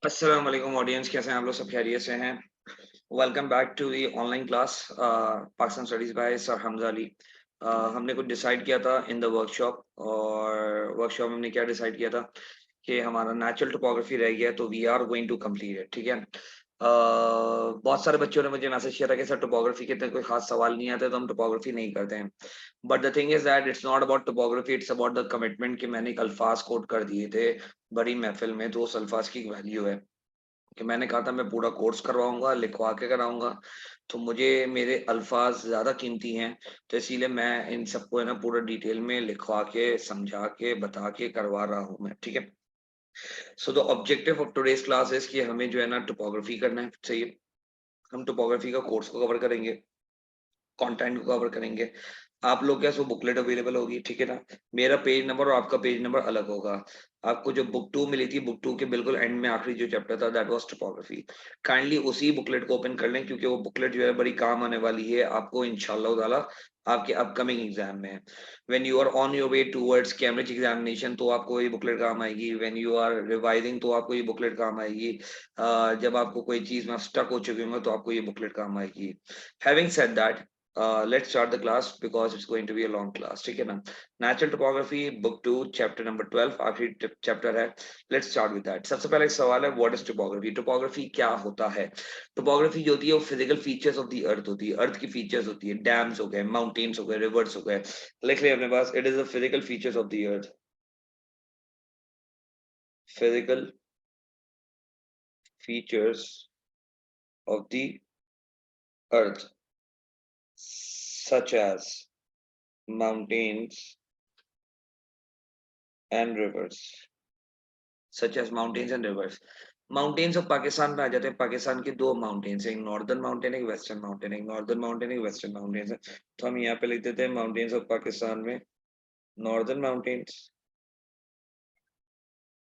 अस्सलाम वालेकुम ऑडियंस, कैसे हैं आप लोग? सब खैरियत से हैं? Welcome back to the online class Pakistan studies by sir Hamza Ali. हमने कुछ डिसाइड किया था इन द वर्कशॉप, और वर्कशॉप में हमने क्या डिसाइड किया था कि हमारा नेचुरल टोपोग्राफी रह गया, तो we are going to complete it. ठीक है। बहुत सारे बच्चों ने मुझे मैसेज किया था कि सर टोपोग्राफी के तो कोई खास सवाल नहीं आते, तो हम टोपोग्राफी नहीं करते हैं। But the thing is that it's not about topography, it's about the commitment कि मैंने एक अल्फाज कोट कर दिए थे बड़ी महफिल में, तो उस अल्फाज की वैल्यू है कि मैंने कहा था मैं पूरा कोर्स करवाऊँगा, लिखवा के कराऊँगा, तो मुझे मेरे अल्फ़ाज़ ज़्यादा कीमती हैं, तो इसीलिए मैं इन सबको है ना पूरा डिटेल में लिखवा के, समझा के, बता के करवा रहा हूँ मैं, ठीक है? So the objective of today's class is कि हमें जो है ना टोपोग्राफी करना है, चाहिए। हम टोपोग्राफी का कोर्स को कवर करेंगे, कंटेंट को कवर करेंगे। आप लोग क्या, सो बुकलेट अवेलेबल होगी, ठीक है ना? मेरा पेज नंबर और आपका पेज नंबर अलग होगा। आपको जो बुक 2 मिली थी, बुक 2 के बिल्कुल एंड में आखिरी जो चैप्टर था दैट वाज़ टोपोग्राफी। काइंडली उसी बुकलेट को ओपन कर लें, क्योंकि वो बुकलेट जो है बड़ी काम आने वाली है आपको इंशाअल्लाह ताला आपके अपकमिंग एग्ज़ाम में। When you are on your way towards Cambridge examination, तो आपको ये बुकलेट काम आएगी। व्हेन यू आर रिवाइज़िंग, तो आपको ये बुकलेट काम आएगी। जब आपको कोई चीज़ में आप स्टक हो चुके होंगे, तो आपको ये बुकलेट काम आएगी। Having said that, let's start the class because it's going to be a long class, ठीक है ना? Natural topography book 2 chapter number 12 आखिरी चैप्टर है। Let's start with that. सबसे पहला एक सवाल है, व्हाट इज टोपोग्राफी? टोपोग्राफी क्या होता है? टोपोग्राफी जो होती है वो फिजिकल फीचर्स ऑफ द अर्थ होती है, अर्थ की फीचर्स होती है। डैम्स हो गए, माउंटेन्स हो गए, रिवर्स हो गए। लिख लिया अपने पास, it is the physical features of the earth. Physical features of the earth such as mountains and rivers, such as mountains and rivers। Mountains of Pakistan में आ जाते हैं। पाकिस्तान के दो माउंटेन्स हैं, एक नॉर्दर्न माउंटेन, एक वेस्टर्न माउंटेन। एक नॉर्दर्न माउंटेन, एक वेस्टर्न माउंटेन्स है। तो हम यहाँ पे लिख देते हैं माउंटेन्स ऑफ पाकिस्तान में नॉर्दर्न माउंटेन्स,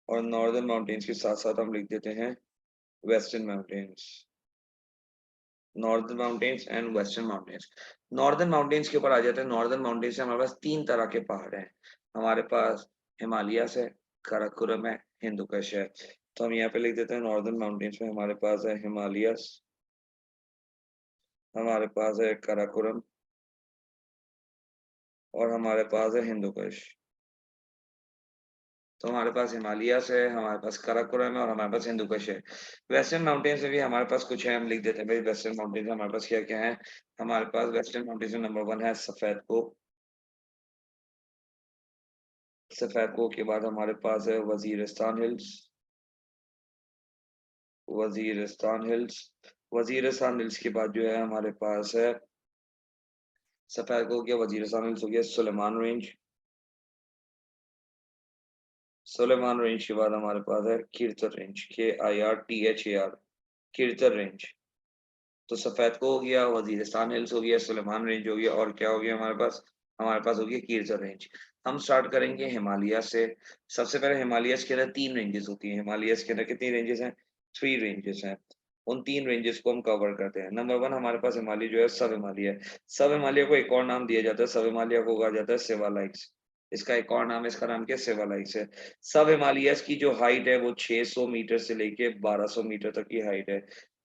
और नॉर्दर्न माउंटेन्स के साथ साथ हम लिख देते हैं western mountains. Northern mountains and western mountains. Northern mountains के ऊपर आ जाते हैं। नॉर्दर्न माउंटेन्स से हमारे पास तीन तरह के पहाड़ हैं। हमारे पास हिमालयस है, काराकोरम है, हिंदू कुश है। तो हम यहाँ पे लिख देते हैं नॉर्दर्न माउंटेन्स में हमारे पास है हिमालयस, हमारे पास है काराकोरम, और हमारे पास है हिंदू कुश। तो हमारे पास हिमालयस है, हमारे पास काराकोरम है, और हमारे पास हिंदू कुश है। वेस्टर्न माउंटेन्स में भी हमारे पास कुछ है, हम लिख देते हैं भाई वेस्टर्न माउंटेन्स हमारे पास क्या क्या है। हमारे पास वेस्टर्न माउंटेन्स में नंबर 1 है सफेद को। सफेद को के बाद हमारे पास है Waziristan hills, Waziristan hills. Waziristan hills के बाद जो है हमारे पास है, सफेद को हो गया, वजीरिस्तान हिल्स हो गया, सुलेमान रेंज। सुलेमान रेंज के बाद हमारे पास है किरतर रेंज, KIRTHAR, किरतर रेंज। तो सफेद को हो गया, वजीरिस्तान हिल्स हो गया, सुलेमान रेंज हो गया, और क्या हो गया हमारे पास हो गया किरतर रेंज। हम स्टार्ट करेंगे हिमालय से। सबसे पहले हिमालयस के अंदर तीन रेंजेस होती हैं। हिमालयस के अंदर कितनी रेंजेस हैं? 3 रेंजेस हैं। उन तीन रेंजेस को हम कवर करते हैं। नंबर 1 हमारे पास हिमालय जो है सब हिमालय है। सब हिमालय को एक और नाम दिया जाता है, सब हिमालय को कहा जाता है सिवालाइक्स। इसका एक और नाम है, इसका नाम क्या है? सिवालाइक्स है। सब हिमालयस की जो हाइट है वो 600 मीटर से लेके 1200 मीटर तक की हाइट है।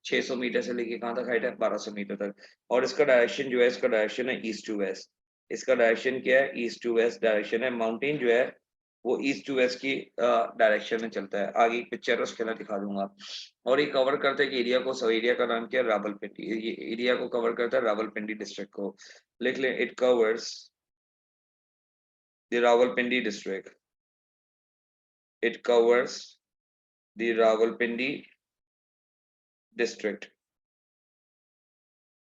600 मीटर से लेके कहाँ तक हाइट है? 1200 मीटर तक। और इसका डायरेक्शन जो है, इसका डायरेक्शन है ईस्ट टू वेस्ट। इसका डायरेक्शन क्या है? ईस्ट टू वेस्ट डायरेक्शन है। माउंटेन जो है वो ईस्ट टू वेस्ट की डायरेक्शन में चलता है। आगे एक पिक्चर है, उसके अंदर दिखा दूंगा। और ये कवर करता है कि एरिया को, सब एरिया का नाम क्या है? रावलपिंडी। ये एरिया को कवर करता है, रावलपिंडी डिस्ट्रिक्ट को। लिख लें, it covers the Rawalpindi district. It covers the Rawalpindi district.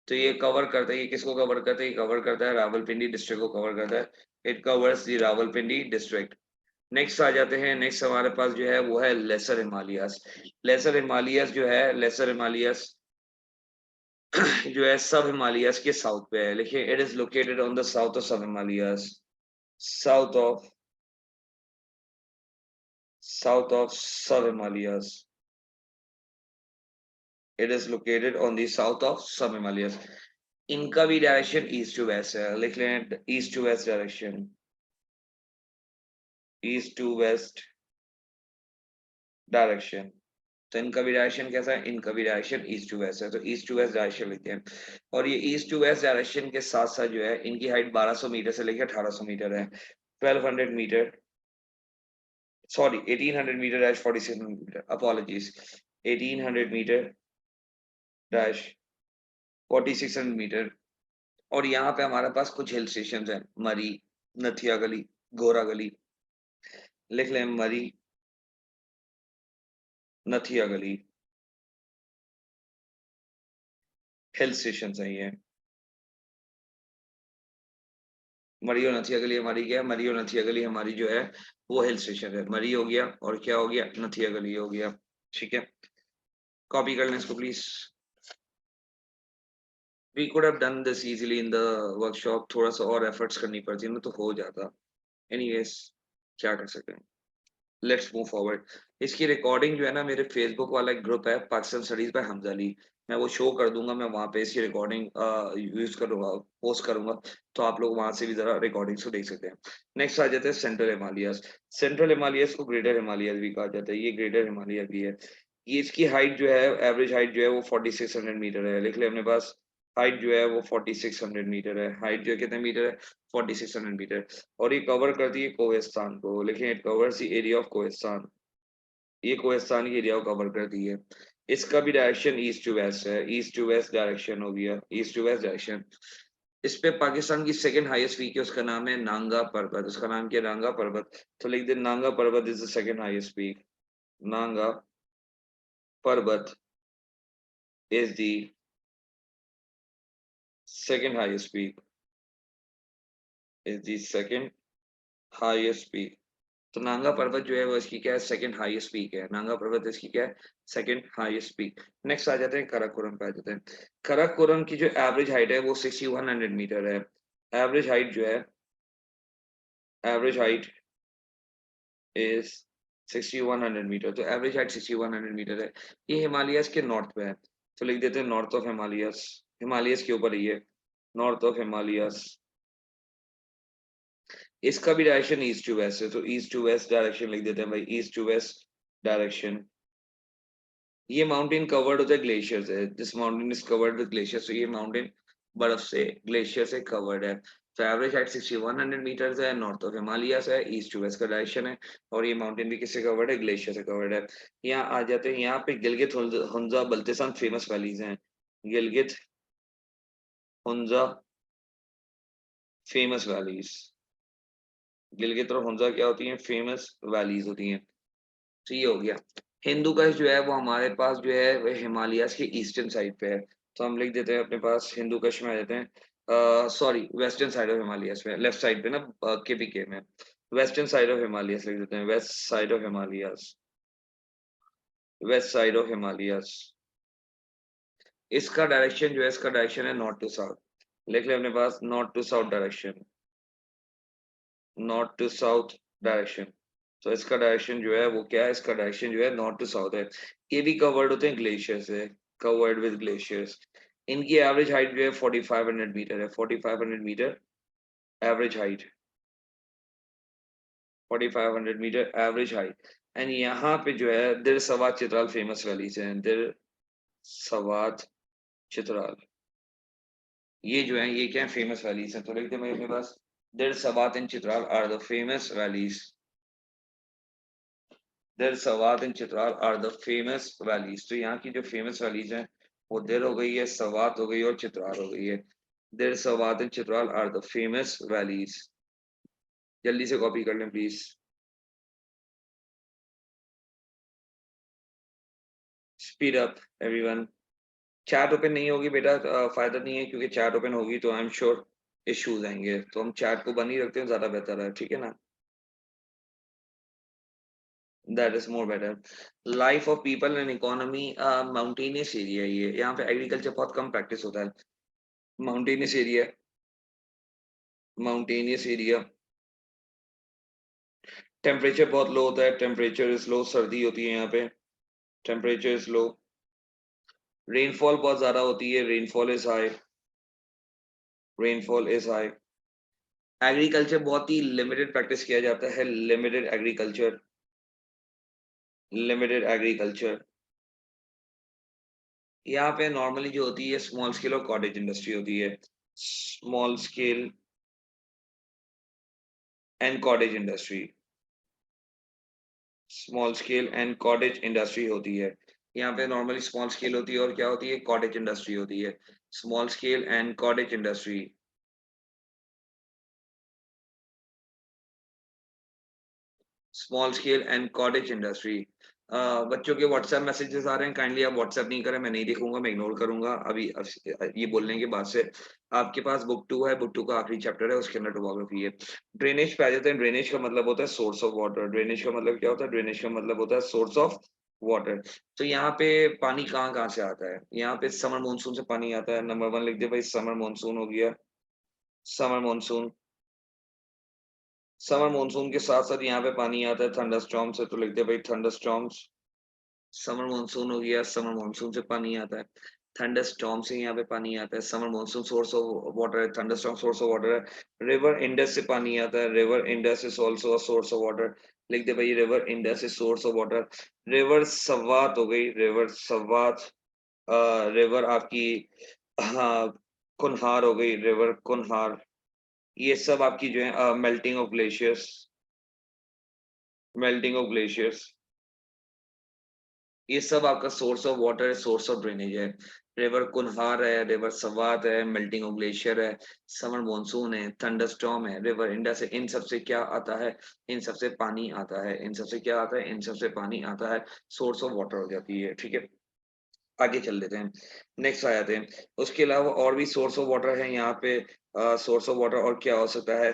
तो ये कवर करता है, ये किसको कवर करता है? ये कवर करता है रावलपिंडी डिस्ट्रिक्ट को कवर करता है। It covers the Rawalpindi district. Next आ जाते हैं, नेक्स्ट हमारे पास जो है वो है लेसर हिमालयस। लेसर हिमालयस जो है, लेसर हिमालयस जो है सब हिमालयस के साउथ पे है। लिखिए, it is located on the south of sub Himalayas. South of sub Himalayas. It is located on the south of sub Himalayas. इनका भी डायरेक्शन ईस्ट टू वेस्ट है। लिख लें, east to west direction, east to west direction. तो इनका भी direction कैसा है, इनका भी डायरेक्शन ईस्ट टू वेस्ट है, तो ईस्ट टू वेस्ट डायरेक्शन लिखते हैं। और ये ईस्ट टू वेस्ट डायरेक्शन के साथ साथ जो है इनकी हाइट 1200 मीटर से लेकर 1800 मीटर है, 1200 metre, sorry 1800 metre dash 4600 metre, apologies, 1800 metre dash 4600 metre. और यहाँ पे हमारे पास कुछ हिल स्टेशन हैं, मरी, नथिया गली, गोरा गली, लिख लें मरी, नथिया गली, हिल स्टेशन है ये। मरी और नथिया गली हमारी क्या है, मरी और नथिया गली हमारी जो है वो हिल स्टेशन है, मरी हो गया और क्या हो गया, नथिया गली हो गया। ठीक है, कॉपी कर लें इसको please. We could have done this easily in the workshop, थोड़ा सा और एफर्ट्स करनी पड़ती है ना तो हो जाता। एनीवेज, क्या कर सकते हैं, लेट्स मूव फॉरवर्ड। इसकी रिकॉर्डिंग जो है ना, मेरे फेसबुक वाला एक ग्रुप है पाकिस्तान स्टडीज बाय हमजा अली, मैं वो शो कर दूंगा, मैं वहां पे इसकी रिकॉर्डिंग यूज करूंगा, पोस्ट करूंगा, तो आप लोग वहां से भी जरा रिकॉर्डिंग्स को देख सकते हैं। नेक्स्ट आ जाते हैं सेंट्रल हिमालयस। सेंट्रल हिमालयस को ग्रेटर हिमालयस भी कहा जाता है, ये ग्रेटर हिमालय भी है। ये इसकी हाइट जो है, एवरेज हाइट जो है वो 4600 मीटर है, लिख ले अपने पास। हाइट जो है वो 4600 मीटर है, हाइट जो है कितने मीटर है, 4600 मीटर। और ये कवर करती है कोहिस्तान को, लिखें it covers the area of Kohistan, ये कोहिस्तान की एरिया को कवर करती है। इसका भी डायरेक्शन ईस्ट टू वेस्ट है, ईस्ट टू वेस्ट डायरेक्शन हो गया, ईस्ट टू वेस्ट डायरेक्शन। इस पे पाकिस्तान की सेकंड हाईएस्ट पीक है, उसका नाम है नांगा पर्वत, उसका नाम क्या है, नांगा पर्वत। तो लिख दे नांगा पर्वत is the second highest peak, Nanga पर्वत is the second highest peak, is the second highest peak। तो नांगा पर्वत जो है वो इसकी क्या है, सेकंड हाईएस्ट पीक है, नांगा पर्वत इसकी क्या है, सेकंड हाईएस्ट पीक। नेक्स्ट आ जाते हैं कराकोरम पे, आ जाते हैं। कराकोरम की जो एवरेज हाइट है वो 6100 मीटर है, एवरेज हाइट जो है, एवरेज हाइट इज 6100 मीटर, तो एवरेज हाइट 6100 मीटर है। ये हिमालयस के नॉर्थ पे है, तो लिख देते हैं नॉर्थ ऑफ हिमालयस, हिमालयस के ऊपर ही है, नॉर्थ ऑफ हिमालयस। इसका भी डायरेक्शन ईस्ट टू वेस्ट है, तो ईस्ट टू वेस्ट डायरेक्शन लिख देते हैं भाई, ईस्ट टू वेस्ट डायरेक्शन। ये माउंटेन कवर्ड होता है ग्लेशियर से, this mountain is covered with glacier, तो ये माउंटेन बर्फ से, ग्लेशियर से कवर्ड है। तो एवरेज हाइट 6100 मीटर्स है, नॉर्थ ऑफ हिमालयस है, ईस्ट टू वेस्ट का डायरेक्शन है। और ये माउंटेन भी किससे कवर्ड है, ग्लेशियर से कवर्ड है। यहाँ आ जाते हैं, यहाँ पे गिलगित हुंजा बल्तिस्तान फेमस वैलीज हैं, गिलगित हुंजा फेमस वैलीज, गिलगित और हुंजा क्या होती हैं, फेमस वैलीज होती हैं। तो ये हो गया। हिंदू कश जो है वो हमारे पास जो है वो हिमालयस के ईस्टर्न साइड पे है, तो हम लिख देते हैं अपने पास, हिंदू कश में आ जाते हैं, sorry western side of Himalayas में, लेफ्ट साइड पे ना, केपीके में, वेस्टर्न साइड ऑफ हिमालयस लिख देते हैं, west side of Himalayas, west side of Himalayas. इसका डायरेक्शन जो है, इसका डायरेक्शन है नॉर्थ टू साउथ, लिख ले अपने पास, north to south direction, north to south direction. तो इसका डायरेक्शन जो है वो क्या है, इसका डायरेक्शन जो है नॉर्थ टू साउथ है। ये भी कवर्ड होते हैं ग्लेशियर से, कवर्ड विद ग्लेशियर्स। इनकी एवरेज हाइट जो है 4500 मीटर है, 4500 metre average height, 4500 metre average height. And यहाँ पे जो है दिर सवात चित्राल फेमस वैलीज हैं, दिर सवात चित्राल, ये जो है ये क्या है, फेमस वैलीज हैं। तो लिखते हैं मेरे पास, Dir Swat and Chitral are the famous valleys, Dir Swat and Chitral are the famous valleys. तो यहाँ की जो फेमस वैलीज हैं वो दिर हो गई है, सवात हो गई और चित्राल हो गई है। Dir Swat and Chitral are the famous valleys. जल्दी से कॉपी कर लें please, speed up everyone. Chat open नहीं होगी बेटा, फायदा नहीं है, क्योंकि चैट ओपन होगी तो आई एम श्योर इश्यूज आएंगे, तो हम चैट को बंद ही रखते हैं, ज्यादा बेहतर है, ठीक है ना, that is more better. Life of people and economy, mountainous area, ये यहाँ पे एग्रीकल्चर बहुत कम प्रैक्टिस होता है, mountainous area, mountainous area. Temperature बहुत लो होता है, टेम्परेचर इज लो, सर्दी होती है यहाँ पे, टेम्परेचर इज लो। रेनफॉल बहुत ज्यादा होती है, rainfall is high, rainfall is high. Agriculture बहुत ही लिमिटेड प्रैक्टिस किया जाता है, लिमिटेड एग्रीकल्चर, लिमिटेड एग्रीकल्चर। यहाँ पे नॉर्मली जो होती है स्मॉल स्केल और कॉटेज इंडस्ट्री होती है। Small scale and cottage industry, small scale and cottage industry होती है। यहाँ पे नॉर्मली स्मॉल स्केल होती है और क्या होती है, कॉटेज इंडस्ट्री होती है। Small scale and cottage industry, small scale and cottage industry. बच्चों के व्हाट्सएप मैसेजेस आ रहे हैं, काइंडली आप व्हाट्सएप नहीं करें, मैं नहीं देखूंगा, मैं इग्नोर करूंगा अभी। ये बोलने के बाद से आपके पास बुक 2 है, बुक 2 का आखिरी चैप्टर है, उसके अंदर टोपोग्राफी है। ड्रेनेज पे आ जाते हैं। ड्रेनेज का मतलब होता है सोर्स ऑफ वाटर। ड्रेनेज का मतलब क्या होता है, ड्रेनेज का मतलब होता है सोर्स ऑफ वाटर। तो यहाँ पे पानी कहाँ कहाँ से आता है, यहाँ पे समर मानसून से पानी आता है। नंबर 1 लिख दे भाई, समर मानसून हो गया, समर मानसून। समर मानसून के साथ साथ यहाँ पे पानी आता है थंडरस्टॉर्म से, तो लिख दे भाई थंडरस्टॉर्म्स। समर मानसून हो गया, समर मानसून से पानी आता है। थंडरस्टॉर्म से यहाँ पे पानी आता है। Summer monsoon source of water है, थंडरस्टॉर्म सोर्स ऑफ वाटर है। रिवर इंडस से पानी आता है, river Indus is also a source of water. लिख दे भाई, river Indus is source of water. River Swat हो गई, रिवर सवात। रिवर आपकी, हाँ, कुनहार हो गई, रिवर कुनहार। ये सब आपकी जो है melting of glaciers, melting of glaciers, ये सब आपका सोर्स ऑफ वाटर है, सोर्स ऑफ ड्रेनेज है। रिवर कुनहार है, रिवर सवात है, मेल्टिंग ऑफ ग्लेशियर है, समर मॉनसून है, थंडरस्टॉर्म है, रिवर इंडस है। इन सब से क्या आता है, इन सब से पानी आता है। इन सब से क्या आता है, इन सब से पानी आता है। सोर्स ऑफ वाटर हो जाती है, ठीक है। आगे चल लेते हैं, नेक्स्ट आ जाते हैं। उसके अलावा और भी सोर्स ऑफ वाटर है यहाँ पे। सोर्स ऑफ वाटर और क्या हो सकता है,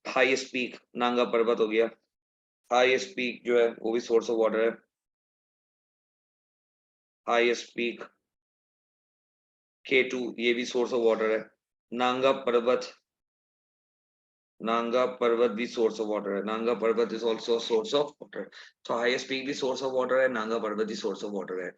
हाईएस्ट पीक नांगा पर्वत हो गया। हाईएस्ट पीक जो है वो भी सोर्स ऑफ वाटर है। हाईएस्ट पीक K2, ये भी सोर्स ऑफ वाटर है। नांगा पर्वत, नांगा पर्वत भी सोर्स ऑफ वाटर है। नांगा पर्वत is also source of water. तो हाईएस्ट पीक भी सोर्स ऑफ वाटर है, नांगा पर्वत भी सोर्स ऑफ वाटर है।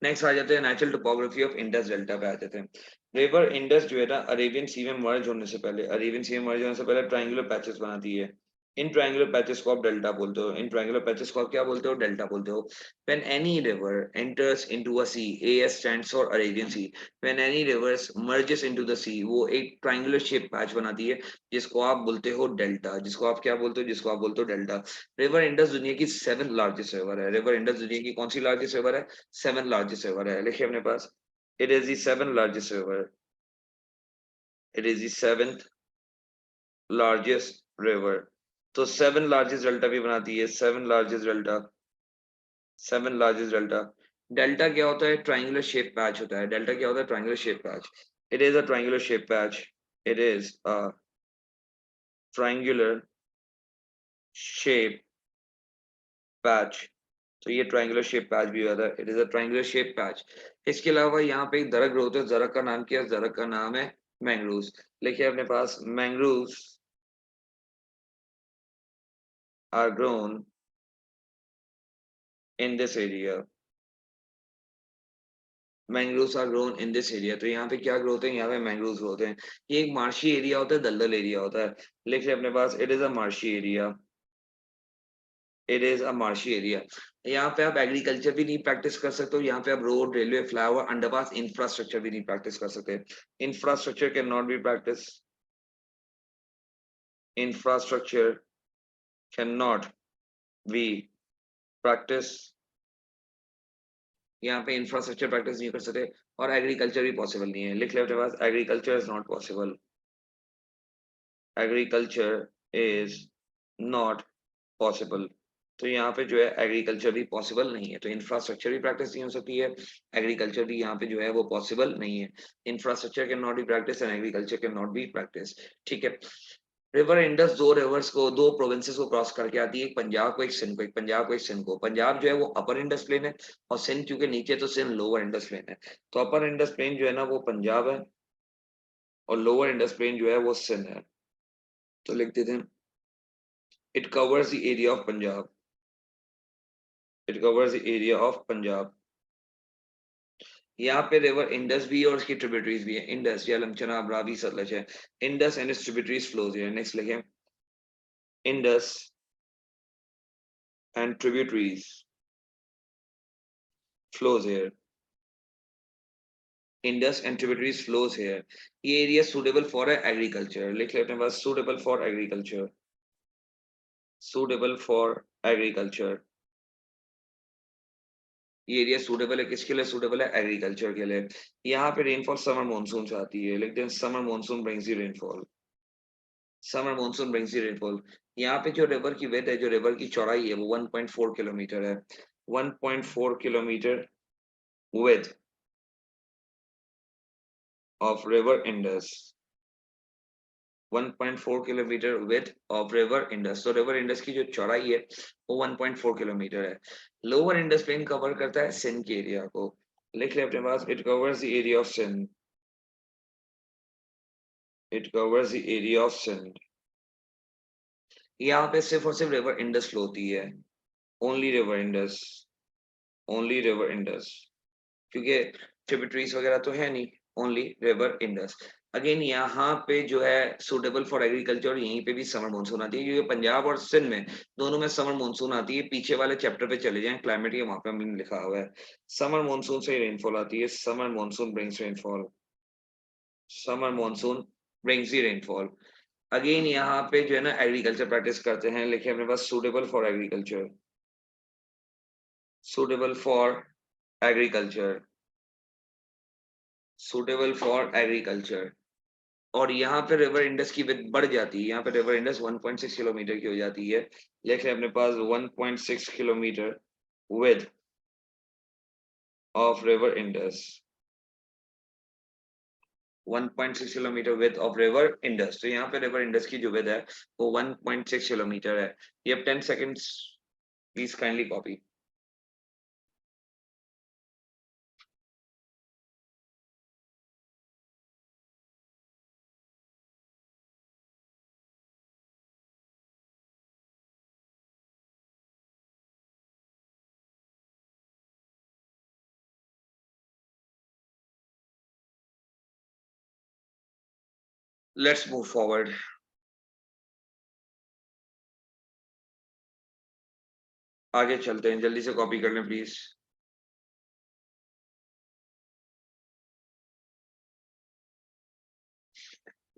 नेक्स्ट आ जाते हैं natural topography of Indus delta पे आ जाते हैं। रिवर इंडस जो है ना, अरेबियन सी में मर्ज होने से पहले, अरेबियन सी में मर्ज होने से पहले ट्रायंगुलर पैचेस बनाती है। इन ट्रायंगुलर पैचेस को आप डेल्टा बोलते हो। इन ट्रायंगुलर पैचेस को आप क्या बोलते हो, डेल्टा बोलते हो। When any river enters into a sea, AS stands for Arabian Sea. When any rivers merges into the sea, वो एक ट्रायंगुलर शेप पैच बनाती है, जिसको आप बोलते हो डेल्टा। जिसको आप क्या बोलते हो, जिसको आप बोलते हो डेल्टा। रिवर इंडस दुनिया की 7th लार्जेस्ट रिवर है। रिवर इंडस दुनिया की कौन सी लार्जेस्ट रिवर है, 7th लार्जेस्ट रिवर है। लिखिए अपने पास, it is the 7th largest river. It is the 7th largest river. तो 7 लार्जेस्ट डेल्टा भी बनाती है, 7 largest delta, 7 largest delta. Delta क्या होता है, ट्रायंगुलर शेप पैच होता है। डेल्टा क्या होता है, triangular shape patch. It is a triangular shape patch. It is a triangular shape patch. तो ये ट्रायंगुलर शेप पैच भी होता है, it is a triangular shape patch. इसके अलावा यहाँ पे एक दरख्त ग्रोथ है, दरख्त का नाम क्या है, दरख्त का नाम है मैंग्रोव्स। लिखिए अपने पास, mangroves are grown in this area. Mangroves are grown in this area. तो यहाँ पे क्या ग्रोथ है, यहाँ पे मैंग्रोव्स ग्रोथ है। ये एक मार्शी एरिया होता है, दलदल एरिया होता है। लिखिए अपने पास, it is a marshy area. It is a marshy area. यहाँ पे आप एग्रीकल्चर भी नहीं प्रैक्टिस कर सकते हो। यहाँ पे आप road, railway, flyover, underpass, infrastructure भी नहीं प्रैक्टिस कर सकते। Infrastructure can not be practice, infrastructure can not be practice. यहाँ पे इंफ्रास्ट्रक्चर प्रैक्टिस नहीं कर सकते। और एग्रीकल्चर भी पॉसिबल नहीं है। लिख ले अपने पास, agriculture is not possible. Agriculture is not possible. तो यहाँ पे जो है एग्रीकल्चर भी पॉसिबल नहीं है। तो इंफ्रास्ट्रक्चर भी प्रैक्टिस नहीं हो सकती है, एग्रीकल्चर भी यहाँ पे जो है वो पॉसिबल नहीं है। Infrastructure can not be practice and agriculture can not be practice, ठीक है। रिवर इंडस दो रिवर्स को, दो प्रोविंसेस को क्रॉस करके आती है, एक पंजाब को, एक सिंध को। एक पंजाब को, एक सिंध को। पंजाब जो है वो अपर इंडस प्लेन है, और सिंध क्योंकि नीचे, तो सिंध लोअर इंडस प्लेन है। तो अपर इंडस प्लेन जो है ना वो पंजाब है, और लोअर इंडस प्लेन जो है वो सिंध है। तो लिख देते हैं, it covers the area of Punjab. It covers the area of Punjab. यहाँ पे रिवर इंडस भी है और उसकी ट्रिब्यूटरीज भी है। इंडस, झेलम, चनाब, रावी, सतलज है। Indus and its tributaries flows here. Next लिखें, Indus and tributaries flows here. Indus and tributaries flows here. ये area suitable for agriculture. लिख लेते हैं बस suitable for agriculture. Suitable for agriculture. ये एरिया सूटेबल है किसके लिए? सूटेबल है एग्रीकल्चर के लिए। यहाँ पे रेनफॉल समर मॉनसून से आती है, लिखते हैं summer monsoon brings you rainfall. Summer monsoon brings you rainfall. यहाँ पे जो रिवर की विड्थ है, जो रिवर की चौड़ाई है, वो 1.4 किलोमीटर है। 1.4 kilometre width of river Indus. 1.4 kilometre width of river Indus. तो रिवर इंडस की जो चौड़ाई है वो 1.4 किलोमीटर है। लोअर इंडस प्लेन कवर करता है सिंध के एरिया को। लिख ले अपने पास, it covers the area of Sindh. It covers the area of Sindh. यहाँ पे सिर्फ और सिर्फ रिवर इंडस फ्लो होती है। Only river Indus. Only river Indus, क्योंकि ट्रिब्यूटरीज वगैरह तो है नहीं। Only river Indus. अगेन यहाँ पे जो है सुटेबल फॉर एग्रीकल्चर, यहीं पे भी समर मानसून आती है, क्योंकि पंजाब और सिंध में दोनों में समर मानसून आती है। पीछे वाले चैप्टर पे चले जाएं, क्लाइमेट के, वहां पे हमने लिखा हुआ है समर मानसून से रेनफॉल आती है। Summer monsoon brings rainfall. Summer monsoon brings the rainfall. Again यहाँ पे जो है ना एग्रीकल्चर प्रैक्टिस करते हैं, लिखे अपने पास suitable for agriculture. Suitable for agriculture. Suitable for agriculture. और यहाँ पे रिवर इंडस की विड्थ बढ़ जाती है। यहाँ पे रिवर इंडस 1.6 किलोमीटर की हो जाती है। लिख लें अपने पास 1.6 kilometre width of river Indus. 1.6 kilometre width of river Indus. तो यहाँ पे रिवर इंडस की जो विड्थ है वो 1.6 किलोमीटर है। ये अब 10 seconds, please kindly copy. Let's move forward. आगे चलते हैं, जल्दी से कॉपी कर लें प्लीज।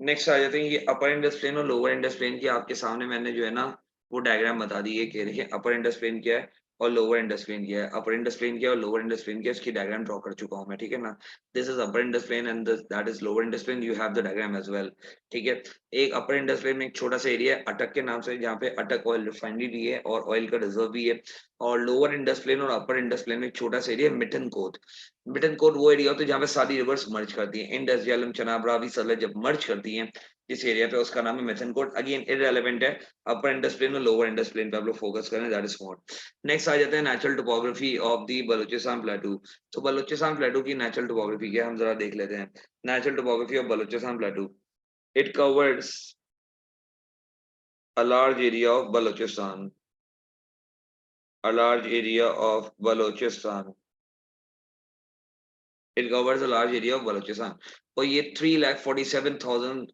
नेक्स्ट आ जाते हैं, ये अपर इंडस प्लेन और लोअर इंडस प्लेन की आपके सामने मैंने जो है ना वो डायग्राम बता दी है कि देखिए अपर इंडस प्लेन क्या है और लोअर इंडस प्लेन क्या है। अपर इंडस प्लेन क्या है और लोअर इंडस प्लेन क्या है, इसकी डायग्राम ड्रॉ कर चुका हूं मैं, ठीक है ना। This is upper Indus plain and that is lower Indus plain, you have the diagram as well. ठीक है। एक अपर इंडस प्लेन में एक छोटा सा एरिया है अटक के नाम से, जहाँ पे अटक ऑयल रिफाइनरी भी है और ऑयल का रिजर्व भी है। और लोअर इंडस प्लेन और अपर इंडस प्लेन में एक छोटा सा एरिया मिटन कोट। मिटन कोट वो एरिया होता है जहाँ पे सारी रिवर्स मर्ज करती है, इंडस, झेलम, चनाब, रावी, सतलज जब मर्ज करती हैं इस एरिया पे, उसका नाम है मिथन कोट। अगेन इररिलेवेंट है, अपर इंडस प्लेन और लोअर इंडस प्लेन पे आप लोग फोकस करें, दैट इज मोर। नेक्स्ट आ जाते हैं natural topography of the Balochistan प्लेटू। तो बलूचिस्तान प्लेटू की नेचुरल टोपोग्राफी क्या है, हम जरा देख लेते हैं। Natural topography of Balochistan प्लेटू, it covers a large area of Balochistan, a large area of Balochistan. It covers a large area of Balochistan. और ये 3,47,000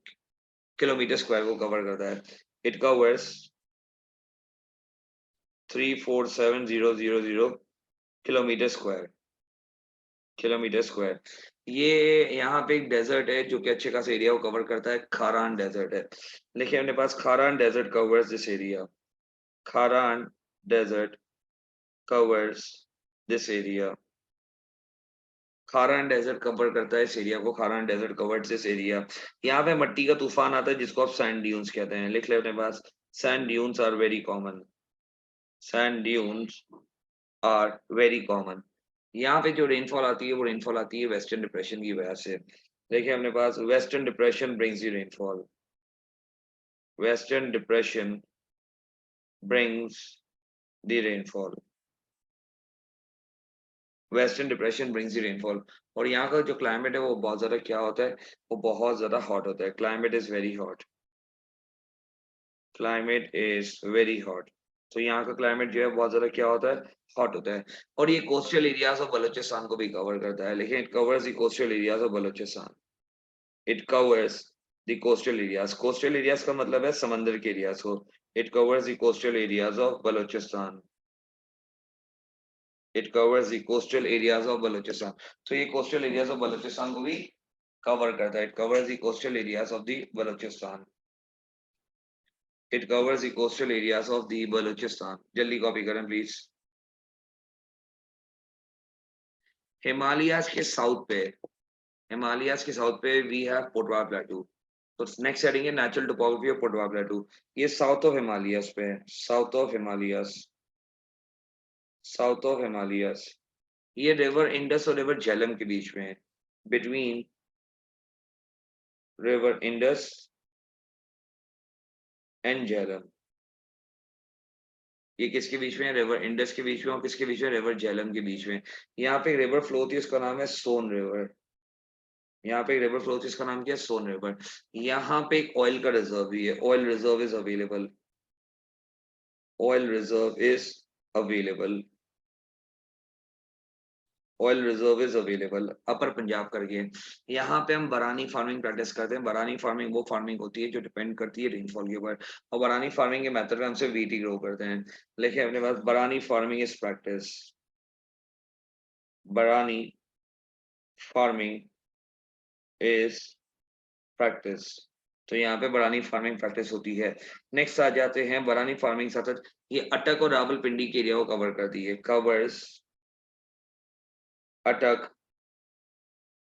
किलोमीटर स्क्वायर को कवर करता है। It covers 347,000 kilometre square. Kilometre square. ये यहाँ पे एक desert है जो कि अच्छे खास एरिया को कवर करता है, खारान डेजर्ट है। देखिए अपने पास Kharan desert covers this area. Kharan desert covers this area. Kharan desert cover करता है इस एरिया को। Kharan desert covers this area. यहाँ पे मिट्टी का तूफान आता है जिसको आप सैंड ड्यून्स कहते हैं। लिख ले अपने पास, sand dunes are very common. Sand dunes are very common. यहाँ पे जो रेनफॉल आती है वो रेनफॉल आती है वेस्टर्न डिप्रेशन की वजह से। देखिए अपने पास western depression brings the rainfall. Western depression brings the rainfall. Western depression brings the rainfall. और यहाँ का जो क्लाइमेट है वो बहुत ज्यादा क्या होता है, वो बहुत ज्यादा हॉट होता है। Climate is very hot. Climate is very hot. तो यहाँ का क्लाइमेट जो है बहुत ज्यादा क्या होता है, हॉट होता है। और ये कोस्टल एरियाज ऑफ बलूचिस्तान को भी कवर करता है, लेकिन it covers the coastal areas of Balochistan. It covers the coastal areas. Coastal areas का मतलब है समंदर के एरियाज को। It covers the coastal areas of Balochistan. It covers the coastal areas of Balochistan. तो ये coastal areas of Balochistan को भी cover करता है. It covers the coastal areas of the Balochistan. It covers the coastal areas of the Balochistan. जल्दी copy करें please. Himalayas के south पे, हिमालयाज के साउथ पे वी हैव पोटवा प्लेटू. तो नेक्स्ट हेडिंग है natural topography of Potwar plateau. ये साउथ ऑफ हिमालयाज पे है. South of Himalayas, south of Himalayas. ये रिवर इंडस और रिवर झेलम के बीच में है. Between river Indus and Jhelum. ये किसके बीच में है? रिवर इंडस के बीच में. और किसके बीच में? रिवर झेलम के बीच में. यहाँ पे एक रिवर फ्लो होती है, उसका नाम है सोन रिवर. यहाँ पे एक रिवर फ्लो होती है, इसका नाम क्या है? सोन रिवर. यहाँ पे एक ऑयल का रिजर्व भी है. Oil reserve is available. Oil reserve is available. Oil reserve is available upper Punjab करके. यहाँ पे हम बरानी फार्मिंग प्रैक्टिस करते हैं. बरानी फार्मिंग वो फार्मिंग होती है जो डिपेंड करती है रेनफॉल के ऊपर. और बरानी फार्मिंग के मेथड में हम सिर्फ वीट ही ग्रो करते हैं. लेकिन अपने पास बरानी फार्मिंग इज प्रैक्टिस. बरानी फार्मिंग इज प्रैक्टिस. तो यहाँ पे बरानी फार्मिंग प्रैक्टिस होती है. नेक्स्ट आ जाते हैं बरानी फार्मिंग साथ ये अटक और रावलपिंडी के एरिया को कवर करती है. कवर्स अटक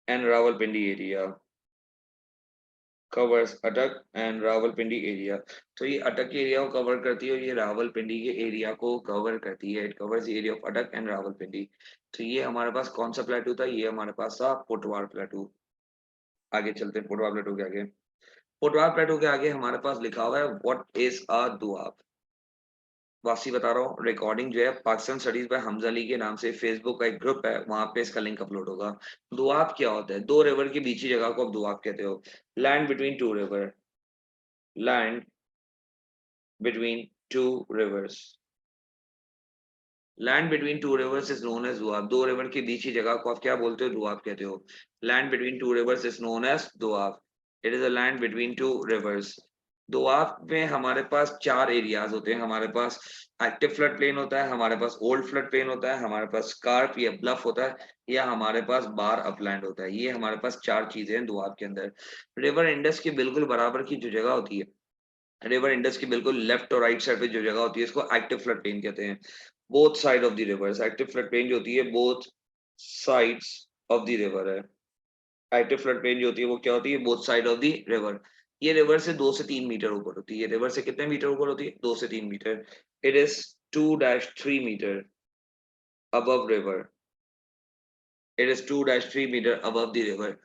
एंड रावलपिंडी एरिया. कवर्स अटक एंड रावलपिंडी एरिया. तो ये अटक के एरिया को कवर करती है और ये रावलपिंडी के एरिया को कवर करती है. It covers the area of अटक एंड रावलपिंडी. तो ये हमारे पास कौन सा प्लेटू था? ये हमारे पास था पोटवार प्लेटू. आगे चलते हैं पोटवार प्लेटू के आगे. पोटवार प्लेटू के आगे हमारे पास लिखा हुआ है व्हाट इज अ दुआब. वासी बता रहा हूँ, रिकॉर्डिंग जो है पाकिस्तान स्टडीज बाय हमजा अली के नाम से फेसबुक का एक ग्रुप है, वहां पे इसका लिंक अपलोड होगा. दुआब क्या होता है? दो रिवर के बीच की जगह को आप दुआब कहते हो. Land between two river. Land between two rivers. Land between two rivers is known as doab. दो रिवर के बीच की जगह को आप क्या बोलते हो? दुआब कहते हो. Land between two rivers is known as doab. It is a land between two rivers. Doab में हमारे पास चार एरियाज होते हैं. हमारे पास एक्टिव फ्लड प्लेन होता है, हमारे पास ओल्ड फ्लड प्लेन होता है, हमारे पास स्कार्प या ब्लफ होता है, या हमारे पास बार अपलैंड होता है. ये हमारे पास चार चीजें हैं दोआब के अंदर. रिवर इंडस के बिल्कुल बराबर की जो जगह होती है, रिवर इंडस की बिल्कुल लेफ्ट और राइट साइड पे जो जगह होती है, इसको एक्टिव फ्लड प्लेन कहते हैं. Both side of the reverse. Active flood plane जो होती है both sides of the river है. एक्टिव फ्लड प्लेन जो होती है वो क्या होती है? Both side of the river. ये रिवर से 2 से 3 मीटर ऊपर होती है. रिवर से कितने मीटर ऊपर होती है? 2 से 3 metre. It is 2-3 metre above river. It is 2-3 metre above the river.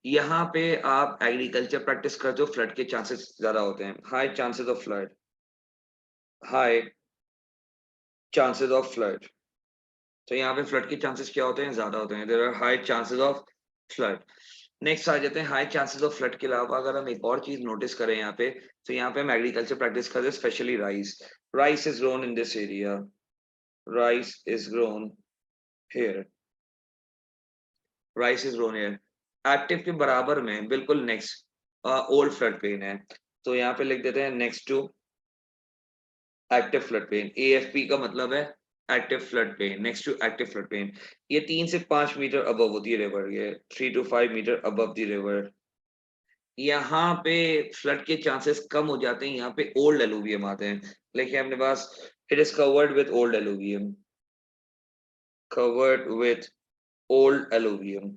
यहाँ पे आप एग्रीकल्चर प्रैक्टिस करते हो, फ्लड के चांसेस ज्यादा होते हैं. High chances of flood. High chances of flood. तो यहाँ पे फ्लड के चांसेस क्या होते हैं? ज्यादा होते हैं. There are high chances of flood. Next आ जाते हैं हाई चांसेस ऑफ फ्लड के अलावा अगर हम एक और चीज नोटिस करें यहाँ पे, तो यहाँ पे हम एग्रीकल्चर प्रैक्टिस करते हैं, specially rice. Rice is grown in this area. Rice is grown here. Rice is grown here. Active के बराबर में बिल्कुल नेक्स्ट ओल्ड फ्लड प्लेन है. तो यहाँ पे लिख देते हैं next to active flood plain. AFP का मतलब है active flood plain. Next to active flood plain. ये 3 से 5 मीटर अबव होती है रिवर. ये 3 to 5 metre above the river. यहाँ पे फ्लड के चांसेस कम हो जाते हैं. यहाँ पे ओल्ड एलुवियम आते हैं. लेकिन अपने पास it is covered with old alluvium. Covered with old alluvium.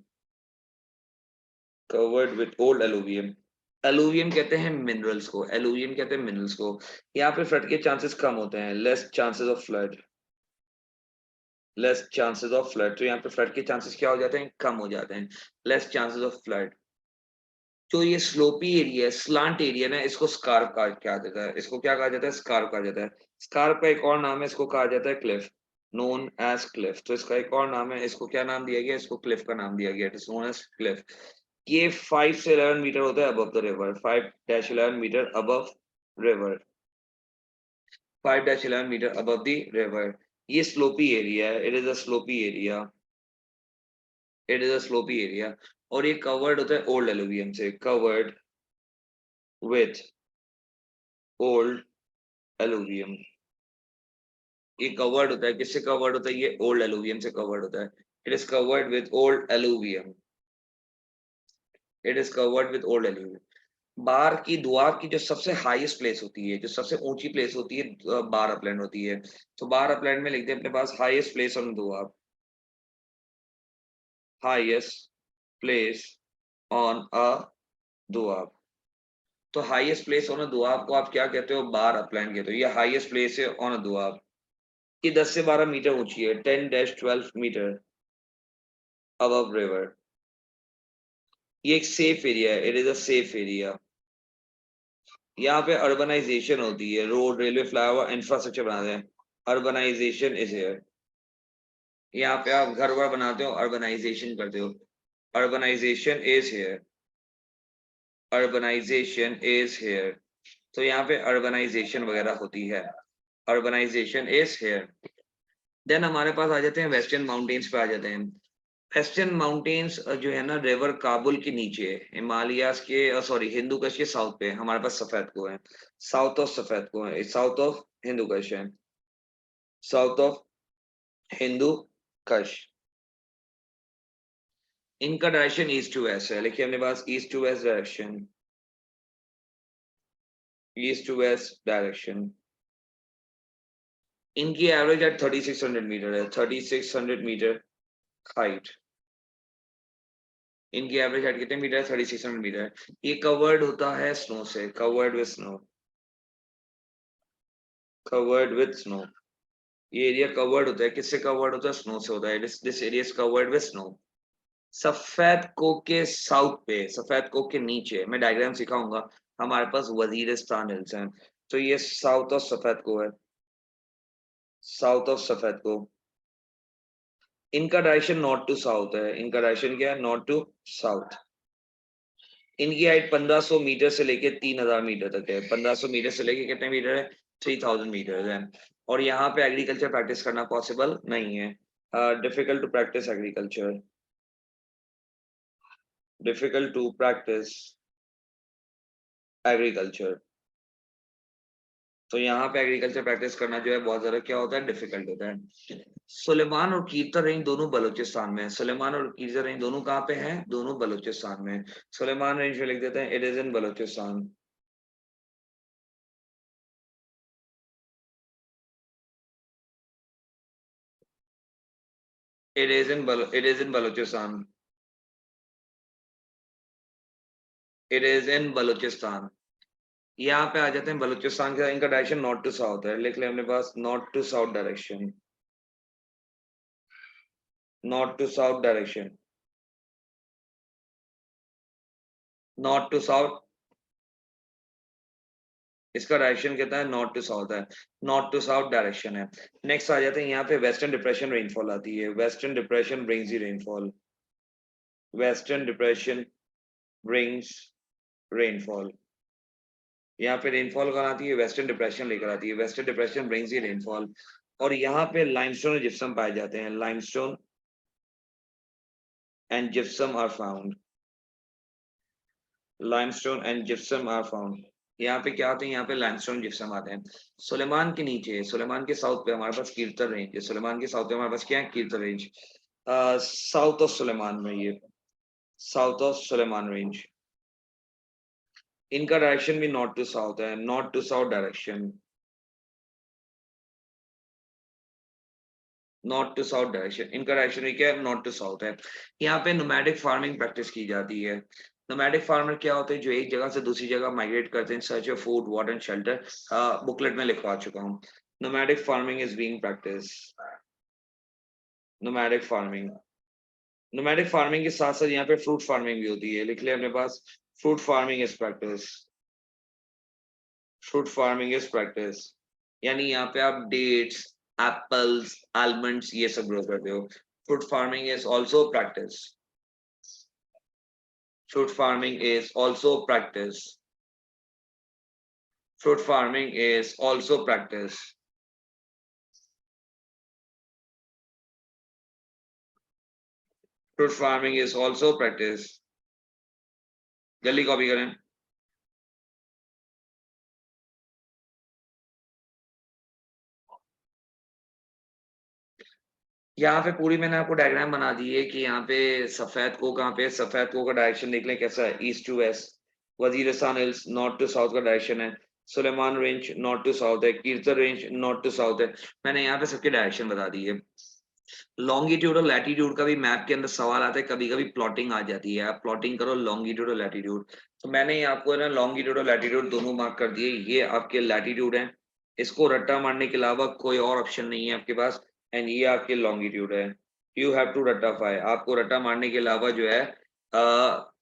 Covered with old alluvium. Alluvium कहते हैं मिनरल्स को. एलुवियम कहते हैं मिनरल्स को. यहाँ पे फ्लड के चांसेस कम होते हैं. Less chances of flood. Less chances of flood. तो यहाँ पे फ्लड के चांसेस क्या हो जाते हैं? कम हो जाते हैं. Less chances of flood. जो ये स्लोपी एरिया है, स्लांट एरिया ना, इसको स्कार्प कहा जाता है. इसको क्या कहा जाता है? स्कार्प कहा जाता है. स्कार्प का एक और नाम है, इसको कहा जाता है क्लिफ. Known as Cliff. तो इसका एक और नाम है, इसको क्या नाम दिया गया? इसको क्लिफ का नाम दिया गया. It is known as cliff. ये 5 से 11 मीटर होता है above the river. 5-11 metre above river. 5-11 metre above the river. ये स्लोपी एरिया है. It is a slopy area. It is a slopy area. और ये कवर्ड होता है ओल्ड एलुवियम से. Covered with old alluvium. ये कवर्ड होता है, किससे कवर्ड होता है? ये ओल्ड एलुवियम से कवर्ड होता है। It is covered with old alluvium, it is covered with old alluvium. बार की दुआब की जो सबसे हाईएस्ट प्लेस होती है, जो सबसे ऊंची प्लेस होती है, बार अपलैंड होती है। तो बार अपलैंड में लिखते हैं अपने पास हाईएस्ट प्लेस ऑन दुआब, हाईएस्ट प्लेस ऑन अ दुआब। तो हाईएस्ट प्लेस ऑन अ दुआब को आप क्या कहते हो? बार अपलैंड कहते हो। ये हाईएस्ट प्लेस है ऑन अ दुआब। ये 10 से 12 मीटर ऊंची है, 10-12 मीटर अबव रिवर। ये एक सेफ एरिया है, it is a safe area. यहाँ पे अर्बनाइजेशन होती है, रोड, रेलवे, फ्लाईओवर, इंफ्रास्ट्रक्चर बनाते हैं। Urbanisation is here. यहाँ पे आप घर वर बनाते हो, अर्बनाइजेशन करते हो। Urbanisation is here, urbanisation is here. तो यहाँ पे अर्बनाइजेशन वगैरह होती है, अर्बनाइजेशन इज हियर। देन हमारे पास आ जाते हैं वेस्टर्न माउंटेन्स पे आ जाते हैं। वेस्टर्न माउंटेन्स जो है ना, रिवर काबुल के नीचे, हिमालयास के, सॉरी, हिंदू कश के साउथ पे हमारे पास सफेद को है। साउथ ऑफ सफेद को है, साउथ ऑफ हिंदू कश है, साउथ ऑफ हिंदू कश। इनका डायरेक्शन ईस्ट टू वेस्ट है, लिखिए अपने पास east to west direction, east to west direction. इनकी एवरेज हाइट 3600 मीटर है, 3600 मीटर हाइट। इनकी एवरेज हाइट कितने मीटर है? 3600 मीटर। ये कवर्ड होता है स्नो से, covered with snow, covered with snow. ये एरिया कवर्ड होता है, किससे कवर्ड होता है? स्नो से होता है। This area is covered with snow. सफेद कोक के साउथ पे, सफेद कोक के नीचे, मैं डायग्राम सिखाऊंगा, हमारे पास वजीरिस्तान हिल्स हैं। तो ये साउथ ऑफ सफेद को है, साउथ ऑफ सफेद को। इनका डायरेक्शन नॉर्थ टू साउथ है, इनका डायरेक्शन क्या है? North to south. इनकी हाइट 1500 मीटर से लेके 3000 मीटर तक है। 1500 मीटर से लेके कितने मीटर है? 3000 मीटर है। और यहाँ पे एग्रीकल्चर प्रैक्टिस करना पॉसिबल नहीं है, difficult to practise agriculture, difficult to practise agriculture. तो यहाँ पे एग्रीकल्चर प्रैक्टिस करना जो है बहुत ज्यादा क्या होता है? डिफिकल्ट होता है। सुलेमान और कीरता रेंज दोनों बलूचिस्तान में है। सुलेमान और कीरता रेंज दोनों कहाँ पे हैं? दोनों बलूचिस्तान में। सुलेमान रेंज में लिख देते हैं, it is in Balochistan. It is in Balochistan, it is in Balochistan. यहाँ पे आ जाते हैं बलूचिस्तान का, इनका डायरेक्शन नॉर्थ टू साउथ है, लिख ले अपने पास north to south direction, north to south direction, north to south. इसका डायरेक्शन कितना है? नॉर्थ टू साउथ है, नॉर्थ टू साउथ डायरेक्शन है। नेक्स्ट आ जाते हैं यहाँ पे वेस्टर्न डिप्रेशन रेनफॉल आती है। Western depression brings the rainfall, western depression brings rainfall. यहाँ पे रेनफॉल कौन आती है? वेस्टर्न डिप्रेशन लेकर आती है, western depression brings the rainfall. और यहाँ पे लाइमस्टोन और जिप्सम पाए जाते हैं, limestone and gypsum are found, limestone and gypsum are found. यहाँ पे क्या आते हैं? यहाँ पे लाइमस्टोन जिप्सम आते हैं। सुलेमान के नीचे, सुलेमान के साउथ पे हमारे पास कीर्तन रेंज है। सुलेमान के साउथ पे हमारे पास क्या है? कीर्तन रेंज। साउथ ऑफ सुलेमान में, ये साउथ ऑफ सुलेमान रेंज। इनका डायरेक्शन भी नॉर्थ टू साउथ है, north to south direction, north to south direction. इनका डायरेक्शन भी क्या है? नॉर्थ टू साउथ है। यहाँ पे नोमैडिक फार्मिंग प्रैक्टिस की जाती है। नोमैडिक फार्मर क्या होते हैं? जो एक जगह से दूसरी जगह माइग्रेट करते हैं, search of food, water and shelter. Booklet में लिखवा चुका हूँ। Nomadic farming is being practice, nomadic farming. Nomadic farming के साथ साथ यहाँ पे फ्रूट फार्मिंग भी होती है, लिख लिया अपने पास, fruit farming is practice, fruit farming is practice. यानी यहाँ पे आप डेट्स, एप्पल्स, आलमंड्स ये सब ग्रो करते हो। Fruit farming is also practice, fruit farming is also practice, fruit farming is also practice, fruit farming is also practice। जल्दी copy करें। यहाँ पे पूरी मैंने आपको डायग्राम बना दी है कि यहाँ पे सफेद को कहाँ पे, सफेद को का डायरेक्शन देख लें कैसा है, east to west. Waziristan hills north to south का डायरेक्शन है। Sulaiman range north to south है। Kirthar range north to south है। मैंने यहाँ पे सबके डायरेक्शन बता दी है। लॉन्गिट्यूड और लैटिट्यूड का भी मैप के अंदर सवाल आता है, कभी कभी प्लॉटिंग आ जाती है, आप प्लॉटिंग करो लॉन्गिट्यूड और लैटिट्यूड। तो मैंने आपको है ना लॉन्गिट्यूड और लैटिट्यूड दोनों मार्क कर दिए, ये आपके लैटिट्यूड है। इसको रट्टा मारने के अलावा कोई और ऑप्शन नहीं है आपके पास। एंड ये आपके लॉन्गिट्यूड है। यू हैव टू रट्टाफाई, आपको रट्टा मारने के अलावा जो है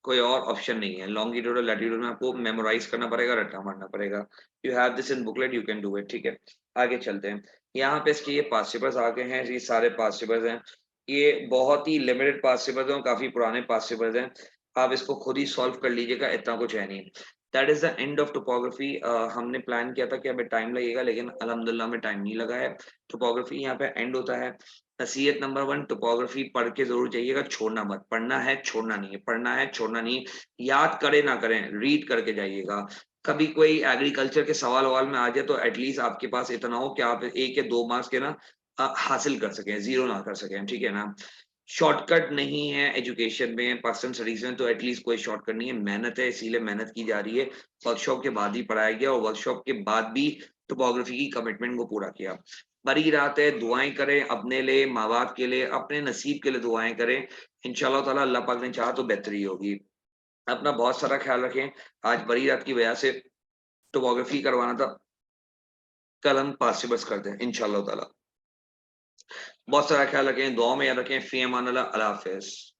कोई और ऑप्शन नहीं है। लॉन्गिट्यूड और लैटिट्यूड में आपको मेमोराइज करना पड़ेगा, रट्टा मारना पड़ेगा। You have this in booklet, you can do it. ठीक है, आगे चलते हैं। यहाँ पे इसके ये पास्ट पेपर्स आ गए हैं, ये सारे पास्ट पेपर्स हैं। ये बहुत ही लिमिटेड पास्ट पेपर्स हैं, काफी पुराने पास्ट पेपर्स हैं। आप इसको खुद ही सॉल्व कर लीजिएगा, इतना कुछ है नहीं। That is the end of topography. हमने प्लान किया था कि हमें टाइम लगेगा, लेकिन अल्हम्दुलिल्लाह में टाइम नहीं लगा है। टोपोग्राफी यहाँ पे एंड होता है। नसीहत नंबर 1, टोपोग्राफी पढ़ के जरूर जाइएगा, छोड़ना मत। पढ़ना है, छोड़ना नहीं है, पढ़ना है, छोड़ना नहीं है। याद करें ना करें, रीड करके जाइएगा। कभी कोई एग्रीकल्चर के सवाल ववाल में आ जाए तो एटलीस्ट आपके पास इतना हो कि आप 1 या 2 मार्क्स के ना हासिल कर सकें, जीरो ना कर सकें। ठीक है ना। शॉर्टकट नहीं है एजुकेशन में, पर्सनल स्टडीज में तो एटलीस्ट कोई शॉर्टकट नहीं है, मेहनत है, इसीलिए मेहनत की जा रही है। वर्कशॉप के बाद ही पढ़ाया गया और वर्कशॉप के बाद भी टोपोग्राफी की कमिटमेंट को पूरा किया। बड़ी रात है, दुआएं करें अपने लिए, माँ बाप के लिए, अपने नसीब के लिए दुआएं करें। इंशाल्लाह ताला अल्लाह पाक ने चाहा तो बेहतरी होगी। अपना बहुत सारा ख्याल रखें। आज बड़ी रात की वजह से टोपोग्राफी करवाना था, कल हम पास से बस कर दें इंशाल्लाह ताला। बहुत सारा ख्याल रखें, दुआ में याद रखें। फी अमान अल्लाह, अल्लाह हाफिज।